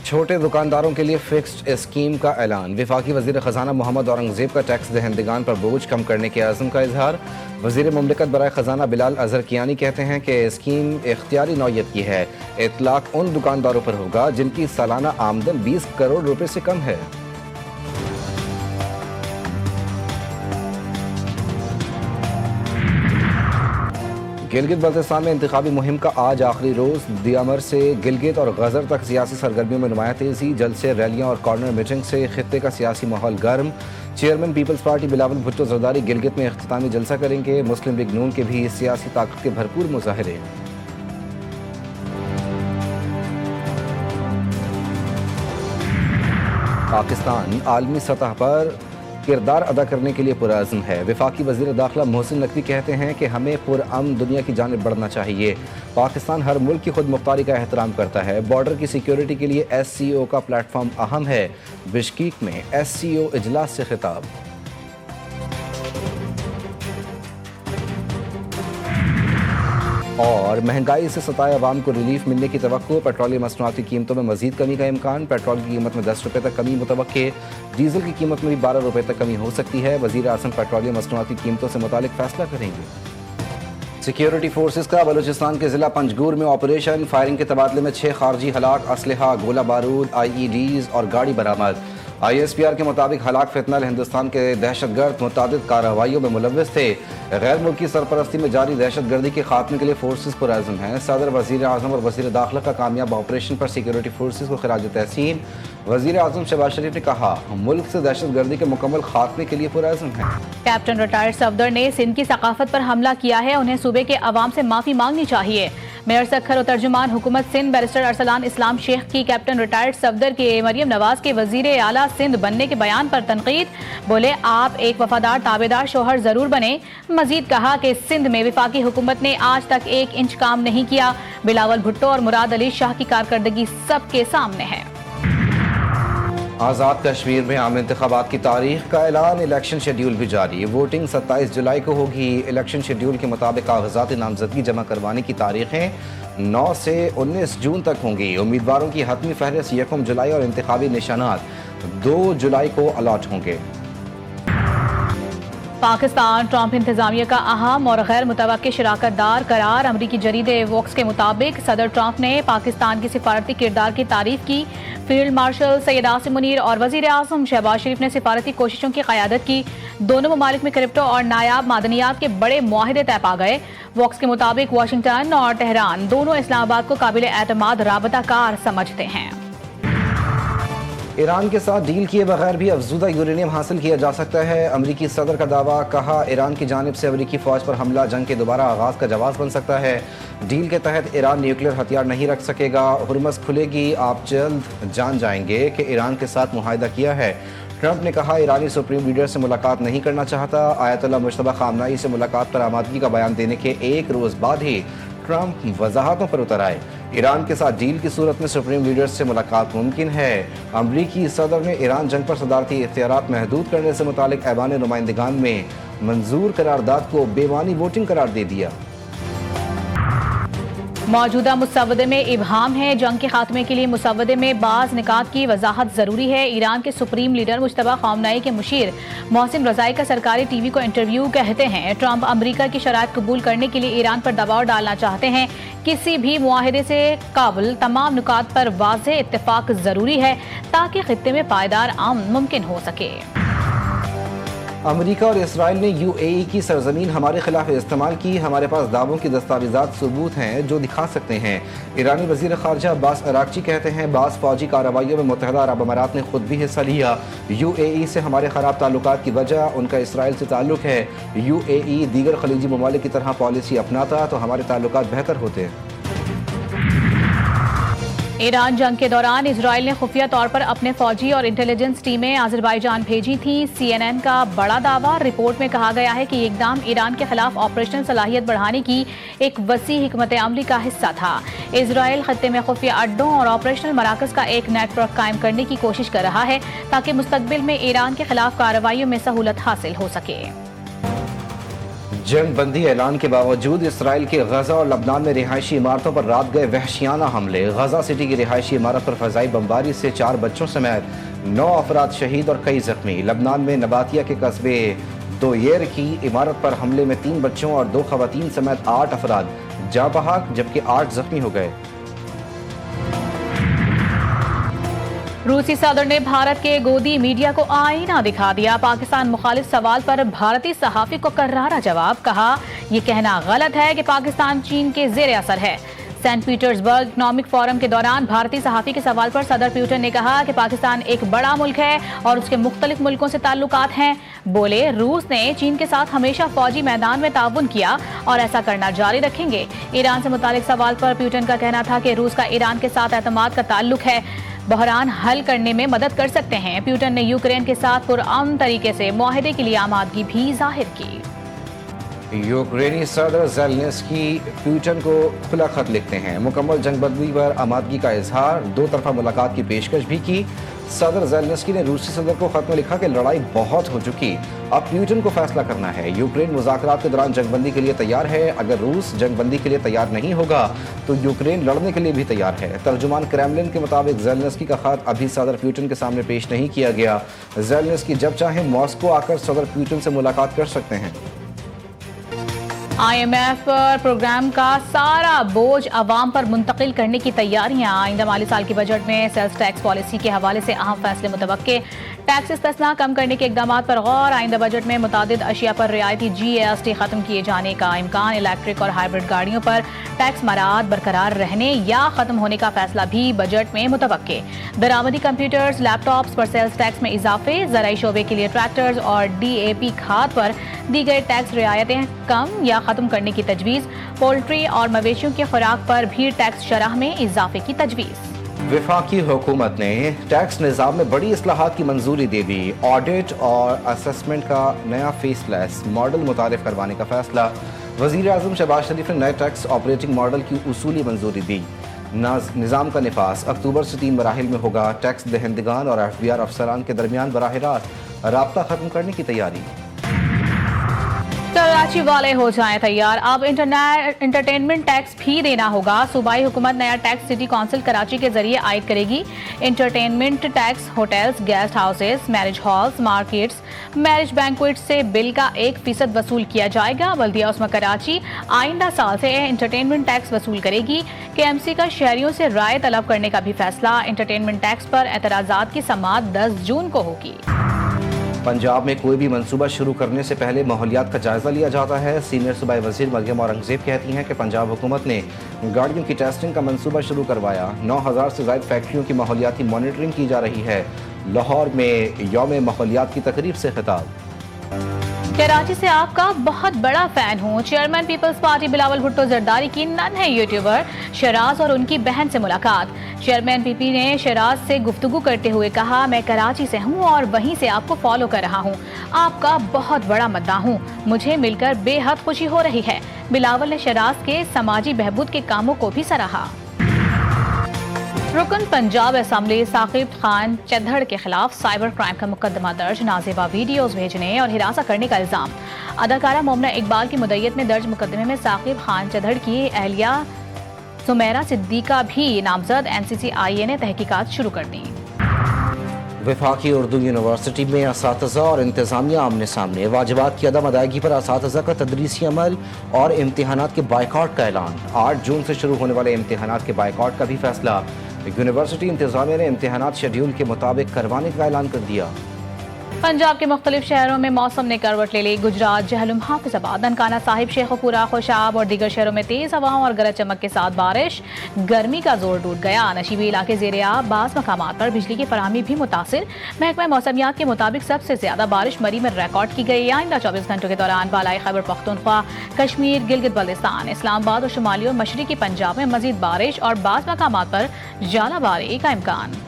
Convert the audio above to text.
چھوٹے دکانداروں کے لیے فکسڈ اسکیم کا اعلان۔ وفاقی وزیر خزانہ محمد اورنگزیب کا ٹیکس دہندگان پر بوجھ کم کرنے کے عزم کا اظہار۔ وزیر مملکت برائے خزانہ بلال اظہر کیانی کہتے ہیں کہ اسکیم اختیاری نوعیت کی ہے، اطلاق ان دکانداروں پر ہوگا جن کی سالانہ آمدن 20 کروڑ روپے سے کم ہے۔ گلگت بلتستان میں انتخابی مہم کا آج آخری روز۔ دیامر سے گلگت اور غزر تک سیاسی سرگرمیوں میں نمایاں تیزی، جلسے، ریلیاں اور کارنر میٹنگ سے خطے کا سیاسی ماحول گرم۔ Chairman peoples party Bilawal Bhutto Zardari Gilgit میں اختتامی جلسہ کریں گے۔ مسلم لیگ نون کے بھی سیاسی طاقت کے بھرپور مظاہرے۔ پاکستان عالمی سطح پر کردار ادا کرنے کے لیے پرعزم ہے۔ وفاقی وزیر داخلہ محسن نقوی کہتے ہیں کہ ہمیں پرامن دنیا کی جانب بڑھنا چاہیے۔ پاکستان ہر ملک کی خود مختاری کا احترام کرتا ہے۔ بارڈر کی سیکیورٹی کے لیے ایس سی او کا پلیٹ فارم اہم ہے۔ بشکیک میں ایس سی او اجلاس سے خطاب۔ اور مہنگائی سے ستائے عوام کو ریلیف ملنے کی توقع، پیٹرولیم مصنوعات کی قیمتوں میں مزید کمی کا امکان۔ پیٹرول کی قیمت میں 10 روپے تک کمی متوقع، ڈیزل کی قیمت میں بھی 12 روپے تک کمی ہو سکتی ہے۔ وزیر اعظم پیٹرولیم مصنوعات کی قیمتوں سے متعلق فیصلہ کریں گے۔ سیکیورٹی فورسز کا بلوچستان کے ضلع پنجگور میں آپریشن، فائرنگ کے تبادلے میں 6 خارجی ہلاک، اسلحہ، گولہ بارود، آئی ای ڈیز اور گاڑی برآمد۔ آئی ایس پی آر کے مطابق ہلاک فتنل ہندوستان کے دہشت گرد متعدد کارروائیوں میں ملوث تھے۔ غیر ملکی سرپرستی میں جاری دہشت گردی کے خاتمے کے لیے فورسز پرعزم ہیں۔ صدر، وزیر اعظم اور وزیر داخلہ کا کامیاب آپریشن پر سیکیورٹی فورسز کو خراج تحسین۔ وزیر اعظم شہباز شریف نے کہا ملک سے دہشت گردی کے مکمل خاتمے کے لیے پرعزم ہے۔ کیپٹن ریٹائرڈ صفدر نے سندھ کی ثقافت پر حملہ کیا ہے، انہیں صوبے کے عوام سے معافی مانگنی چاہیے۔ میئر سکھر و ترجمان حکومت سندھ بیرسٹر ارسلان اسلام شیخ کی کیپٹن ریٹائرڈ صفدر کے مریم نواز کے وزیر اعلیٰ سندھ بننے کے بیان پر تنقید، بولے آپ ایک وفادار تابعدار شوہر ضرور بنے۔ مزید کہا کہ سندھ میں وفاقی حکومت نے آج تک 1 انچ کام نہیں کیا۔ بلاول بھٹو اور مراد علی شاہ کی کارکردگی سب کے سامنے ہے۔ آزاد کشمیر میں عام انتخابات کی تاریخ کا اعلان، الیکشن شیڈیول بھی جاری۔ ووٹنگ 27 جولائی کو ہوگی۔ الیکشن شیڈیول کے مطابق کاغذات نامزدگی جمع کروانے کی تاریخیں 9 سے 19 جون تک ہوں گی۔ امیدواروں کی حتمی فہرست 1 جولائی اور انتخابی نشانات 2 جولائی کو الاٹ ہوں گے۔ پاکستان ٹرمپ انتظامیہ کا اہم اور غیر متوقع شراکت دار قرار۔ امریکی جریدے ووکس کے مطابق صدر ٹرمپ نے پاکستان کی سفارتی کردار کی تعریف کی۔ فیلڈ مارشل سید عاصم منیر اور وزیر اعظم شہباز شریف نے سفارتی کوششوں کی قیادت کی۔ دونوں ممالک میں کرپٹو اور نایاب معدنیات کے بڑے معاہدے طے پا گئے۔ ووکس کے مطابق واشنگٹن اور تہران دونوں اسلام آباد کو قابل اعتماد رابطہ کار سمجھتے ہیں۔ ایران کے ساتھ ڈیل کیے بغیر بھی افزودہ یورینیم حاصل کیا جا سکتا ہے، امریکی صدر کا دعویٰ۔ کہا ایران کی جانب سے امریکی فوج پر حملہ جنگ کے دوبارہ آغاز کا جواز بن سکتا ہے۔ ڈیل کے تحت ایران نیوکلیئر ہتھیار نہیں رکھ سکے گا، ہرمز کھلے گی، آپ جلد جان جائیں گے کہ ایران کے ساتھ معاہدہ کیا ہے۔ ٹرمپ نے کہا ایرانی سپریم لیڈر سے ملاقات نہیں کرنا چاہتا۔ آیت اللہ مجتبیٰ خامنہئی سے ملاقات پر آمادگی کا بیان دینے کے 1 روز بعد ہی ٹرمپ وضاحتوں پر اتر آئے۔ ایران کے ساتھ ڈیل کی صورت میں سپریم لیڈرز سے ملاقات ممکن ہے۔ امریکی صدر نے ایران جنگ پر صدارتی اختیارات محدود کرنے سے متعلق ایوان نمائندگان میں منظور قرارداد کو بے معنی ووٹنگ قرار دے دیا۔ موجودہ مسودے میں ابہام ہے، جنگ کے خاتمے کے لیے مسودے میں بعض نکات کی وضاحت ضروری ہے۔ ایران کے سپریم لیڈر مجتبیٰ خامنہئی کے مشیر محسن رضائی کا سرکاری ٹی وی کو انٹرویو کہتے ہیں ٹرمپ امریکہ کی شرائط قبول کرنے کے لیے ایران پر دباؤ ڈالنا چاہتے ہیں۔ کسی بھی معاہدے سے قبل تمام نکات پر واضح اتفاق ضروری ہے تاکہ خطے میں پائیدار امن ممکن ہو سکے۔ امریکہ اور اسرائیل نے یو اے ای کی سرزمین ہمارے خلاف استعمال کی، ہمارے پاس دعووں کی دستاویزات ثبوت ہیں جو دکھا سکتے ہیں۔ ایرانی وزیر خارجہ عباس عراقچی کہتے ہیں بعض فوجی کارروائیوں میں متحدہ عرب امارات نے خود بھی حصہ لیا۔ یو اے ای سے ہمارے خراب تعلقات کی وجہ ان کا اسرائیل سے تعلق ہے۔ یو اے ای دیگر خلیجی ممالک کی طرح پالیسی اپناتا تو ہمارے تعلقات بہتر ہوتے۔ ایران جنگ کے دوران اسرائیل نے خفیہ طور پر اپنے فوجی اور انٹیلیجنس ٹیمیں آذربائیجان بھیجی تھیں۔ سی این این کا بڑا دعویٰ، رپورٹ میں کہا گیا ہے کہ یہ اقدام ایران کے خلاف آپریشنل صلاحیت بڑھانے کی ایک وسیع حکمت عملی کا حصہ تھا۔ اسرائیل خطے میں خفیہ اڈوں اور آپریشنل مراکز کا ایک نیٹ ورک قائم کرنے کی کوشش کر رہا ہے تاکہ مستقبل میں ایران کے خلاف کارروائیوں میں سہولت حاصل ہو سکے۔ जंग बंदी ऐलान के बावजूद इसराइल के गजा और लबनान में रिहायशी इमारतों पर रात गए वहशियाना हमले। गजा सिटी की रिहायशी इमारत पर फजाई बमबारी से 4 बच्चों समेत 9 अफराद शहीद और कई जख्मी। लबनान में नबातिया के कस्बे दोयेर की इमारत पर हमले में 3 बच्चों और 2 खवातीन समेत 8 अफराद जाँ बहक जबकि 8 जख्मी हो गए। रूसी सदर ने भारत के गोदी मीडिया को आईना दिखा दिया। पाकिस्तान मुखालिफ सवाल पर भारतीय सहाफी को करारा जवाब। कहा, यह कहना गलत है कि पाकिस्तान चीन के जेर असर है। सेंट पीटर्सबर्ग इकनॉमिक फोरम के दौरान भारतीय सहाफी के सवाल पर सदर पुतिन ने कहा कि पाकिस्तान एक बड़ा मुल्क है और उसके मुख्तलिफ मुल्कों से ताल्लुकात हैं। बोले, रूस ने चीन के साथ हमेशा फौजी मैदान में ताउन किया और ऐसा करना जारी रखेंगे। ईरान से मुतालिक सवाल पर पुतिन का कहना था कि रूस का ईरान के साथ एतमाद का ताल्लुक है, बहरान हल करने में मदद कर सकते हैं। पुतिन ने यूक्रेन के साथ पुरअमन तरीके से मुआहदे के लिए आमादगी भी जाहिर की। यूक्रेनी सदर ज़ेलेंस्की पुतिन को खुला खत लिखते हैं। मुकम्मल जंगबंदी पर आमादगी का इजहार, 2 तरफा मुलाकात की पेशकश भी की। सदर ज़ेलेंस्की ने रूसी सदर को खत में लिखा कि लड़ाई बहुत हो चुकी, अब पुतिन को फैसला करना है। यूक्रेन मुज़ाकरात के दौरान जंगबंदी के लिए तैयार है। अगर रूस जंगबंदी के लिए तैयार नहीं होगा तो यूक्रेन लड़ने के लिए भी तैयार है। तर्जुमान क्रेमलिन के मुताबिक ज़ेलेंस्की का खत अभी सदर पुतिन के सामने पेश नहीं किया गया। ज़ेलेंस्की जब चाहें मॉस्को आकर सदर पुतिन से मुलाकात कर सकते हैं। IMF पर प्रोग्राम का सारा बोझ अवाम पर मुंतकिल करने की तैयारियां। आइंदा माली साल के बजट में सेल्स टैक्स पॉलिसी के हवाले से अहम फैसले मुतवक्के। टैक्स इस्तेस्ना कम करने के इकदाम पर गौर। आइंदा बजट में मुतादिद अशिया पर रियायती GST खत्म किए जाने का इम्कान। इलेक्ट्रिक और हाइब्रिड गाड़ियों पर टैक्स मराद बरकरार रहने या खत्म होने का फैसला भी बजट में मुतवक्के। दरामदी कंप्यूटर्स, लैपटॉप्स पर सेल्स टैक्स में इजाफे। ज़राई शोबे के लिए ट्रैक्टर्स और DAP खाद पर दी गई टैक्स रियायतें कम या खत्म करने की तजवीज़। पोल्ट्री और मवेशियों की खुराक पर भी टैक्स शरह में इजाफे की तजवीज़। वफाकी हुकूमत ने टैक्स निज़ाम में बड़ी इस्लाहात की मंजूरी दे दी। ऑडिट और असेसमेंट का नया फेसलेस मॉडल मुतारिफ करवाने का फैसला। वज़ीर आज़म शहबाज शरीफ ने नए टैक्स ऑपरेटिंग मॉडल की उसूली मंजूरी दी। निज़ाम का निफास अक्टूबर से 3 मराहिल में होगा। टैक्स दहिंदगान और FBR अफसरान के दरमियान बराह रास्त राब्ता खत्म करने की तैयारी। कराची वाले हो जाएं तैयार, अब इंटरटेनमेंट टैक्स भी देना होगा। सूबाई हुकूमत नया टैक्स सिटी काउंसिल कराची के जरिए आयद करेगी। Entertainment tax hotels, guest houses, marriage halls, markets, marriage banquets से बिल का 1% वसूल किया जाएगा। बल्दिया उस्मा कराची आइंदा साल से इंटरटेनमेंट टैक्स वसूल करेगी। KMC का शहरियों से राय तलब करने का भी फैसला। इंटरटेनमेंट टैक्स पर एतराज़ात की समाअत 10 जून को होगी। पंजाब में कोई भी मंसूबा शुरू करने से पहले माहौलियात का जायजा लिया जाता है। सीनियर सूबाई वज़ीर मरियम औरंगज़ेब कहती हैं कि पंजाब हुकूमत ने गाड़ियों की टेस्टिंग का मंसूबा शुरू करवाया। 9000 से ज़ायद फैक्ट्रियों की माहौलियाती मॉनिटरिंग की जा रही है। लाहौर में यौम माहौलियात की तकरीब से खिताब। कराची से आपका बहुत बड़ा फैन हूँ। Chairman peoples party Bilawal Bhutto Zardari की नन है यूट्यूबर शराज और उनकी बहन से मुलाकात। चेयरमैन PP ने शराज से गुफ्तगू करते हुए कहा, मैं कराची से हूँ और वहीं से आपको फॉलो कर रहा हूँ। आपका बहुत बड़ा मद्दाह हूँ। मुझे मिलकर बेहद खुशी हो रही है। बिलावल ने शराज के समाजी बहबूद के कामों को भी सराहा। रुकन पंजाब असम्बली साकिब खान चद्धड़ के खिलाफ साइबर क्राइम का मुकदमा दर्ज। नाजेबा वीडियोस भेजने और हिरासत करने का इल्जाम। अदाकारा मोमना इकबाल की मुद्दत में दर्ज मुकदमे में साकिब खान चद्धड़ की अहलिया सुमेरा सिद्दीका भी नामजद। NCCIA ने तहकीकात शुरू कर दी। वफाकी उर्दू यूनिवर्सिटी में असातिज़ा और इंतज़ामिया आमने सामने। वाजिबात की अदम अदायगी पर असातिज़ा का तदरीसी अमल और इम्तिहानात के बाइकआउट का ऐलान। 8 जून से शुरू होने वाले इम्तिहानात के बाइकआउट का भी फैसला। यूनिवर्सिटी इंतज़ामिया ने इम्तिहानात शेड्यूल के मुताबिक करवाने का ऐलान कर दिया। पंजाब के मुख्तलिफ शहरों में मौसम ने करवट ले ली। गुजरात, जहलुम, हाफिजाबाद, ननकाना साहिब, शेखुपुरा, खुशाब और दीगर शहरों में तेज हवाओं और गरज चमक के साथ बारिश। गर्मी का जोर टूट गया। नशीबी इलाके ज़ेरे आब, बास मकामात पर बिजली की फराहमी भी मुतासिर। महकमा मौसमियात के मुताबिक सबसे ज्यादा बारिश मरी में रिकॉर्ड की गई। आइंदा 24 घंटों के दौरान बालाई खैबर पख्तूनख्वा, कश्मीर, गिलगित बल्तिस्तान, इस्लामाबाद और शुमाली और मशरकी पंजाब में मजीद बारिश और बास मकामात पर जालाबारी का इम्कान।